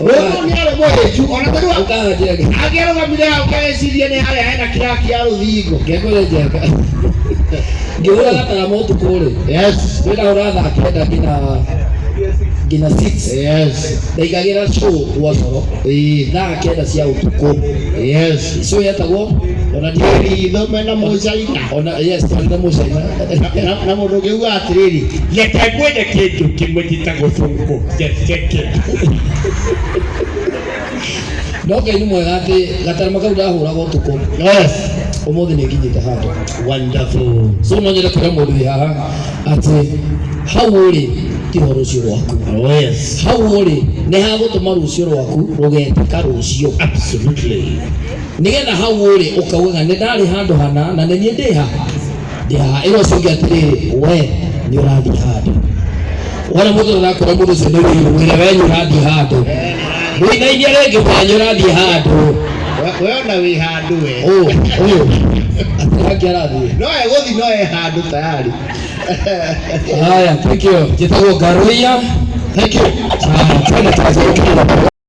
wewe ni ale moyo chu ona tatu agero kamira ukesirie ni ale aina kiraki ya ruthingo ngekore njega ngihura gata motu kule yes wenda uratha kenda gina 6 yes ndaigagira show wazoro thaa kenda cia utuko yes so yetagwo ona ndiri thome na mucaina ona yes na mucaina na mundu ngiuga atiriri leta ngwende kindu kimwe gitagwo cungu ceke Ngai ni mwega ati gatarama kau ndahuraga utuko yes umuthi ni nginyite handu wonderful so no nyere kure mundu haha ati hau uri ti horo cio rwaku yes hau uri ni ha gutuma rucio rwaku rugetika rucio absolutely nigetha hau uri ukauga ni ndari handu hana na ni ndiha iro cio ngiatiriri we ni urathi handu wala mundu urakora mundu cio ni wira we ni urathi handu wina inya rĩngĩ kwanyu urathi handu wewe na wi handu we uyu atĩrangi arathi no eguthi no e handu tayari haya thank you jitagwo Garuia thank you twende kazi